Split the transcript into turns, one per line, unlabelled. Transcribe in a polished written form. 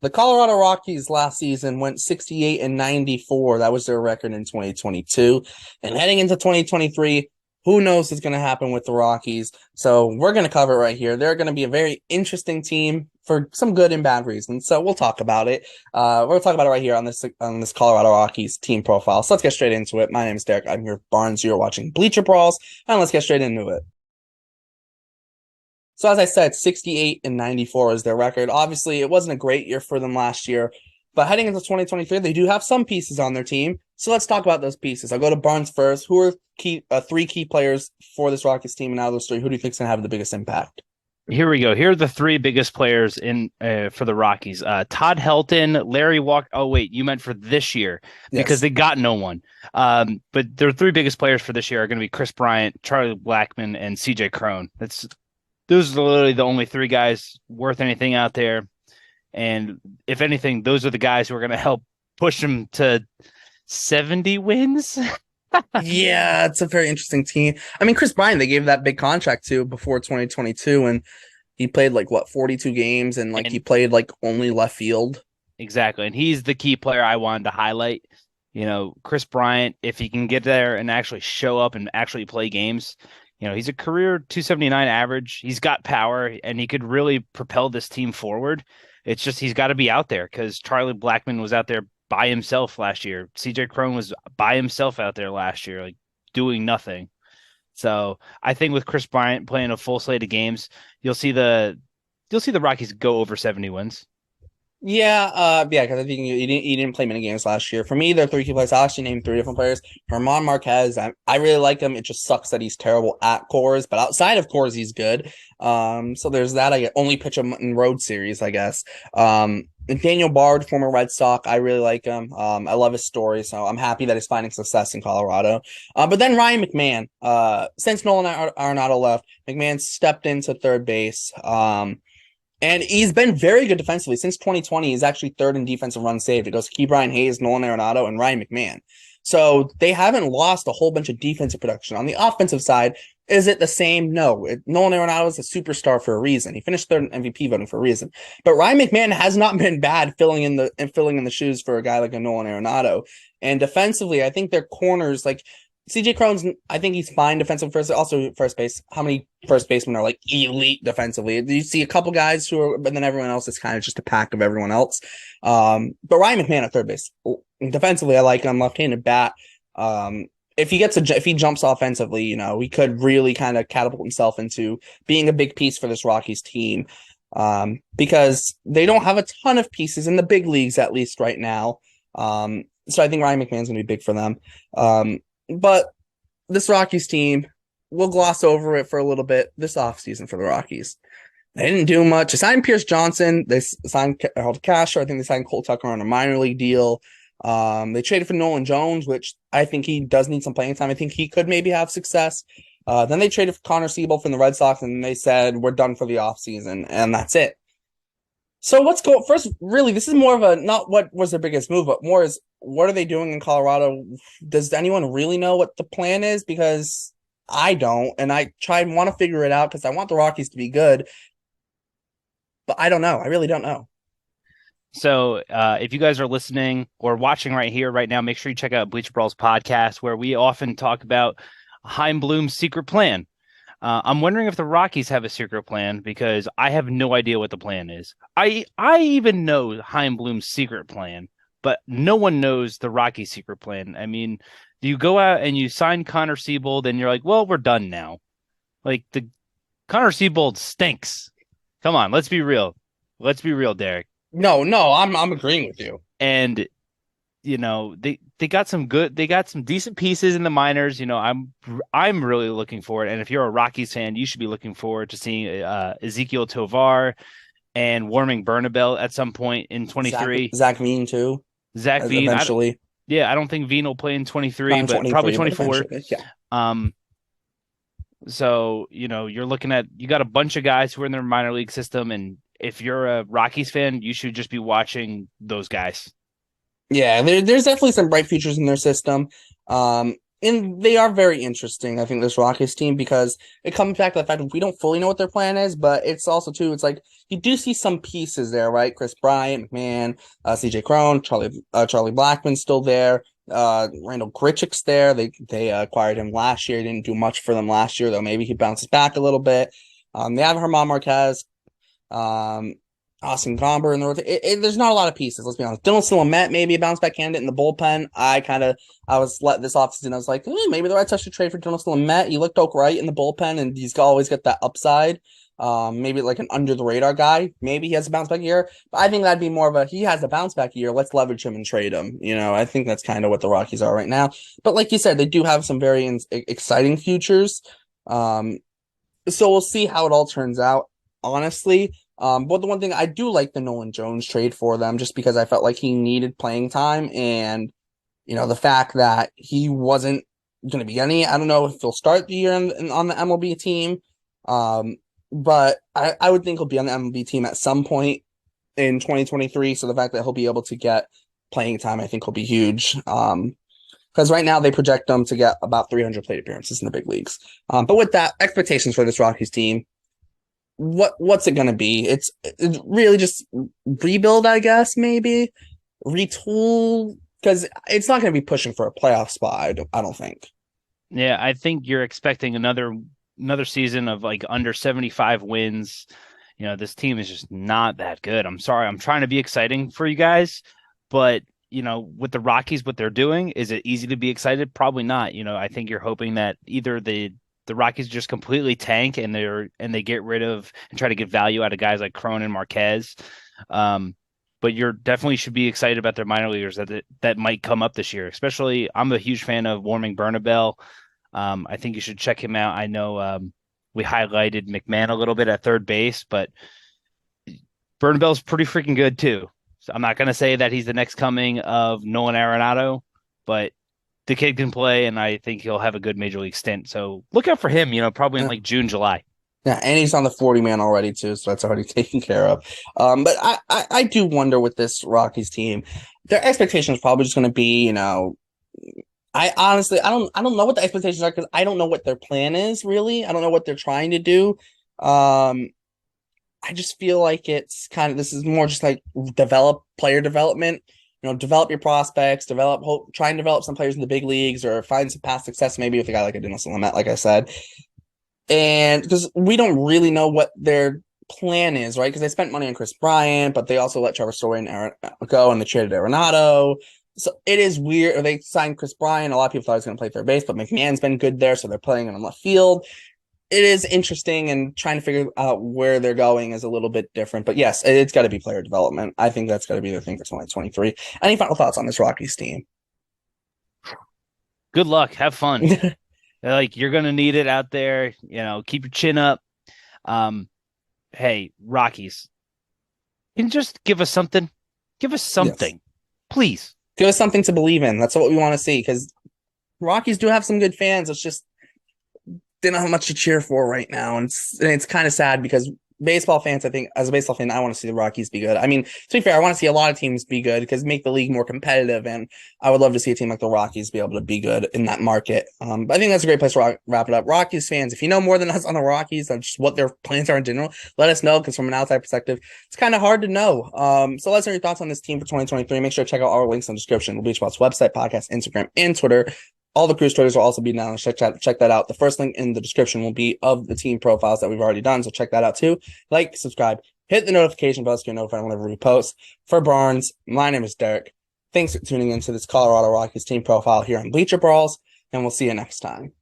The Colorado Rockies last season went 68 and 94. That was their record in 2022. And heading into 2023, who knows what's going to happen with the Rockies? So we're going to cover it right here. They're going to be a very interesting team for some good and bad reasons. So we'll talk about it. We're going to talk about it right here on this Colorado Rockies team profile. So let's get straight into it. My name is Derek. I'm here with Barnes. You're watching Bleacher Brawls, and let's get straight into it. So as I said, 68 and 94 is their record. Obviously, it wasn't a great year for them last year, but heading into 2023, they do have some pieces on their team. So let's talk about those pieces. I'll go to Barnes first. Who are three key players for this Rockets team, and out of those three, who do you think is going to have the biggest impact?
Here we go. Here are the three biggest players in for the Rockies. Todd Helton, Larry Walker. Oh, wait, you meant for this year because
Yes.
they got no one. But their three biggest players for this year are going to be Chris Bryant, Charlie Blackmon, and CJ Crone. Those are literally the only three guys worth anything out there. And if anything, those are the guys who are going to help push them to 70 wins.
Yeah, it's a very interesting team. I mean, Chris Bryant, they gave that big contract to before 2022, and he played 42 games, and he played only left field.
Exactly. And he's the key player I wanted to highlight. Chris Bryant, if he can get there and actually show up and actually play games, he's a career 279 average. He's got power, and he could really propel this team forward. It's just he's got to be out there because Charlie Blackmon was out there by himself last year. CJ Crone was by himself out there last year, doing nothing. So I think with Chris Bryant playing a full slate of games, you'll see the Rockies go over 70 wins.
Yeah, because I think he didn't play many games last year. For me, there are three key players. I actually named three different players. Herman Marquez, I really like him. It just sucks that he's terrible at cores, but outside of cores, he's good. So there's that. I only pitch him in road series, I guess. And Daniel Bard, former Red Sox, I really like him. I love his story, so I'm happy that he's finding success in Colorado. But then Ryan McMahon, since Nolan Arenado left, McMahon stepped into third base. And he's been very good defensively. Since 2020, he's actually third in defensive runs saved. It goes Key Brian Hayes, Nolan Arenado, and Ryan McMahon. So they haven't lost a whole bunch of defensive production. On the offensive side, is it the same? No. Nolan Arenado is a superstar for a reason. He finished third in MVP voting for a reason. But Ryan McMahon has not been bad filling in the shoes for a guy like a Nolan Arenado. And defensively, I think their corners, CJ Crone's, I think he's fine defensive first, also first base. How many first basemen are elite defensively? You see a couple guys who are, but then everyone else is kind of just a pack of everyone else. But Ryan McMahon at third base, defensively, I like him, left-handed bat. If he jumps offensively, he could really kind of catapult himself into being a big piece for this Rockies team. Because they don't have a ton of pieces in the big leagues, at least right now. So I think Ryan McMahon's gonna be big for them. But this Rockies team, we'll gloss over it for a little bit this offseason for the Rockies. They didn't do much. They signed Pierce Johnson. They signed Harold Castro. I think they signed Cole Tucker on a minor league deal. They traded for Nolan Jones, which I think he does need some playing time. I think he could maybe have success. Then they traded for Connor Siebel from the Red Sox, and they said, we're done for the offseason, and that's it. So let's go first. Really, this is more of a not what was their biggest move, but more is what are they doing in Colorado? Does anyone really know what the plan is? Because I don't, and I try and want to figure it out because I want the Rockies to be good, but I don't know. I really don't know.
So if you guys are listening or watching right here, right now, make sure you check out Bleacher Brawls podcast, where we often talk about Chaim Bloom's secret plan. I'm wondering if the Rockies have a secret plan because I have no idea what the plan is. I even know Chaim Bloom's secret plan, but no one knows the Rockies' secret plan. I mean, you go out and you sign Connor Siebold, and you're like, well, we're done now. The Connor Siebold stinks. Come on, let's be real. Let's be real, Derek.
No, I'm agreeing with you.
And they got some decent pieces in the minors. I'm really looking forward. And if you're a Rockies fan, you should be looking forward to seeing Ezekiel Tovar and Warming Bernabel at some point in 23.
Zach Veen too.
Zach Veen
eventually.
I don't think Veen will play in 23, but probably 24.
Yeah.
So you're looking at, you got a bunch of guys who are in their minor league system, and if you're a Rockies fan, you should just be watching those guys.
Yeah, there's definitely some bright futures in their system. and they are very interesting, I think, this Rockets team, because it comes back to the fact that we don't fully know what their plan is, but it's also, too, it's like you do see some pieces there, right? Chris Bryant, McMahon, CJ Crone, Charlie Blackman's still there. Randall Grichuk's there. They acquired him last year. Didn't do much for them last year, though. Maybe he bounces back a little bit. They have Herman Marquez. Austin Gomber in the rotation. There's not a lot of pieces, let's be honest. Dylan Silamet, maybe a bounce back candidate in the bullpen. I was let this offseason. I was like, maybe the Red Sox should trade for Dylan Silamet. He looked right in the bullpen, and he's always got that upside. Maybe like an under the radar guy. Maybe he has a bounce back year. But I think that'd be more of he has a bounce back year. Let's leverage him and trade him. I think that's kind of what the Rockies are right now. But like you said, they do have some very exciting futures. So we'll see how it all turns out, honestly. But the one thing I do like the Nolan Jones trade for them, just because I felt like he needed playing time, and the fact that he wasn't going to be any. I don't know if he'll start the year on the MLB team, but I would think he'll be on the MLB team at some point in 2023. So the fact that he'll be able to get playing time, I think, will be huge. Because right now they project them to get about 300 plate appearances in the big leagues. But with that, expectations for this Rockies team. What's it going to be? It's really just rebuild, I guess, maybe retool, because it's not going to be pushing for a playoff spot. I don't think.
Yeah, I think you're expecting another season of like under 75 wins. This team is just not that good. I'm sorry. I'm trying to be exciting for you guys, but with the Rockies, what they're doing, is it easy to be excited? Probably not. I think you're hoping that either the Rockies just completely tank and they get rid of and try to get value out of guys like Crone and Marquez. But you're definitely should be excited about their minor leaguers that might come up this year. Especially, I'm a huge fan of Warming Bernabel. I think you should check him out. I know we highlighted McMahon a little bit at third base, but Bernabel's pretty freaking good too. So I'm not going to say that he's the next coming of Nolan Arenado, but the kid can play, and I think he'll have a good major league stint. So look out for him, probably in like June, July.
Yeah, and he's on the 40-man already too, so that's already taken care of. But I do wonder with this Rockies team, their expectation is probably just going to be, I honestly I don't know what the expectations are, because I don't know what their plan is really. I don't know what they're trying to do. I just feel like it's this is more just like player development. Develop your prospects, try and develop some players in the big leagues, or find some past success maybe with a guy like a Dylan Silamet, like I said. And because we don't really know what their plan is, right? Because they spent money on Chris Bryant, but they also let Trevor Story go, and they traded Arenado. So it is weird. They signed Chris Bryant. A lot of people thought he was going to play third base, but McMahon's been good there, so they're playing him on left field. It is interesting, and trying to figure out where they're going is a little bit different. But yes, it's got to be player development. I think that's got to be the thing for 2023. Any final thoughts on this Rockies team?
Good luck. Have fun. You're going to need it out there. Keep your chin up. Hey, Rockies, can you just give us something? Give us something, yes. Please.
Give us something to believe in. That's what we want to see, because Rockies do have some good fans. It's just they don't have much to cheer for right now, and it's kind of sad, because baseball fans, I think, as a baseball fan, I want to see the Rockies be good. I mean, to be fair, I want to see a lot of teams be good, because make the league more competitive, and I would love to see a team like the Rockies be able to be good in that market. But I think that's a great place to wrap it up. Rockies fans, if you know more than us on the Rockies, and just what their plans are in general, let us know, because from an outside perspective, it's kind of hard to know. So let's know your thoughts on this team for 2023. Make sure to check out our links in the description. The Bleacher Ball's website, podcast, Instagram, and Twitter. All the crew stories will also be down. Check that out. The first link in the description will be of the team profiles that we've already done, so check that out too. Like, subscribe, hit the notification bell so you're notified whenever we post. For Barnes, my name is Derek. Thanks for tuning into this Colorado Rockies team profile here on Bleacher Brawls, and we'll see you next time.